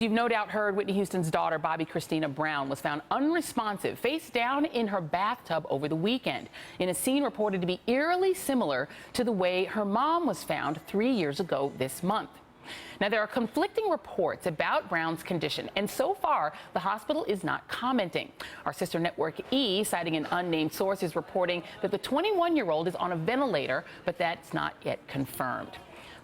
You've no doubt heard Whitney Houston's daughter, Bobbi Kristina Brown, was found unresponsive, face down in her bathtub over the weekend, in a scene reported to be eerily similar to the way her mom was found 3 years ago this month. Now, there are conflicting reports about Brown's condition, and so far, the hospital is not commenting. Our sister network E, citing an unnamed source, is reporting that the 21-year-old is on a ventilator, but that's not yet confirmed.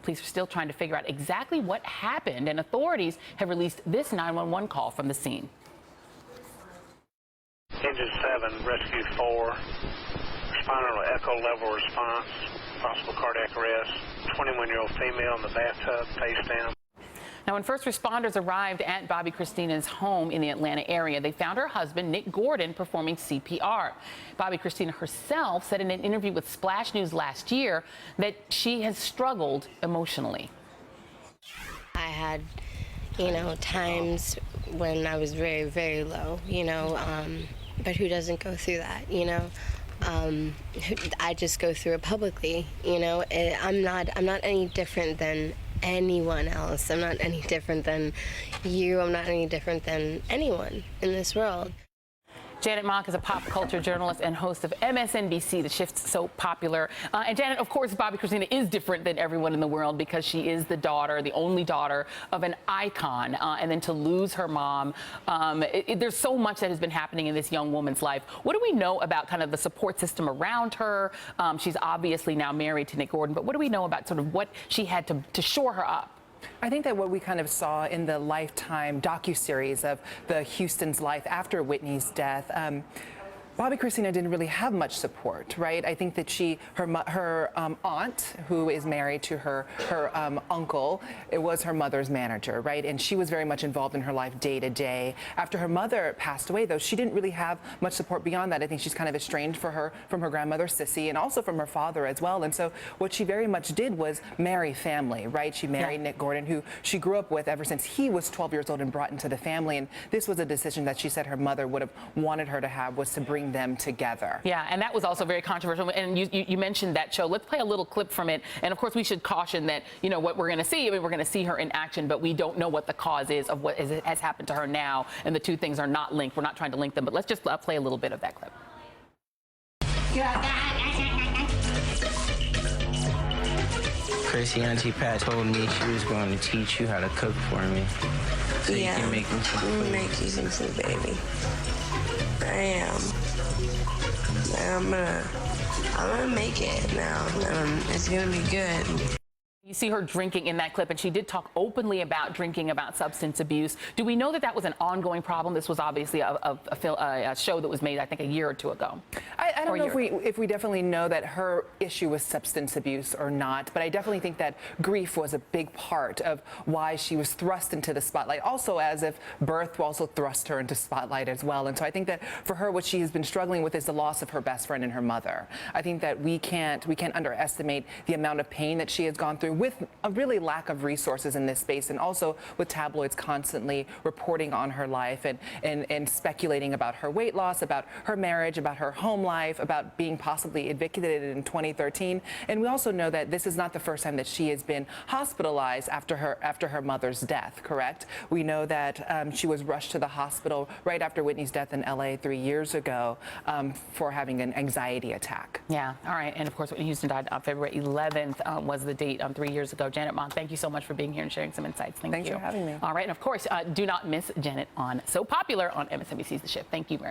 Police are still trying to figure out exactly what happened, and authorities have released this 911 call from the scene. Engine 7, rescue 4, responding to echo level response, possible cardiac arrest, 21-year-old female in the bathtub, face down. Now, when first responders arrived at Bobbi Kristina's home in the Atlanta area, they found her husband, Nick Gordon, performing CPR. Bobbi Kristina herself said in an interview with Splash News last year that she has struggled emotionally. I had, times when I was very, very low, but who doesn't go through that, I just go through it publicly, I'm not any different than anyone else. I'm not any different than you. I'm not any different than anyone in this world. Janet Mock is a pop culture journalist and host of MSNBC, The Shift's so popular. And Janet, of course, Bobbi Kristina is different than everyone in the world because she is the daughter, the only daughter of an icon. And then to lose her mom, there's so much that has been happening in this young woman's life. What do we know about kind of the support system around her? She's obviously now married to Nick Gordon, but what do we know about sort of what she had to shore her up? I think that what we kind of saw in the Lifetime docuseries of the Houston's life after Whitney's death, Bobbi Kristina didn't really have much support, right? I think that her aunt, who is married to her uncle, it was her mother's manager, right? And she was very much involved in her life day to day. After her mother passed away, though, she didn't really have much support beyond that. I think she's kind of estranged from her grandmother, Sissy, and also from her father as well. And so what she very much did was marry family, right? She married Nick Gordon, who she grew up with ever since he was 12 years old and brought into the family. And this was a decision that she said her mother would have wanted her to have, was to bring them together. Yeah, and that was also very controversial. And you mentioned that show. Let's play a little clip from it. And of course, we should caution that, what we're going to see, we're going to see her in action, but we don't know what the cause is of what has happened to her now. And the two things are not linked. We're not trying to link them, but let's just play a little bit of that clip. Chrissy, Auntie Pat told me she was going to teach you how to cook for me. So you can make me some food. Make you some food, baby. I am. I'm gonna make it now. It's gonna be good. You see her drinking in that clip, and she did talk openly about drinking, about substance abuse. Do we know that that was an ongoing problem? This was obviously a show that was made, I think, a year or two ago. I don't know if we definitely know that her issue was substance abuse or not, but I definitely think that grief was a big part of why she was thrust into the spotlight. Also, as if birth also thrust her into spotlight as well. And so I think that for her, what she has been struggling with is the loss of her best friend and her mother. I think that we can't underestimate the amount of pain that she has gone through, with a really lack of resources in this space, and also with tabloids constantly reporting on her life and speculating about her weight loss, about her marriage, about her home life, about being possibly evicted in 2013. And we also know that this is not the first time that she has been hospitalized after her mother's death, correct? We know that she was rushed to the hospital right after Whitney's death in LA 3 years ago for having an anxiety attack. Yeah, all right. And of course, Whitney Houston died on February 11th was the date 3 years ago. Janet Mock, thank you so much for being here and sharing some insights. Thanks for having me. All right, and of course, do not miss Janet on So Popular on MSNBC's The Shift. Thank you very much.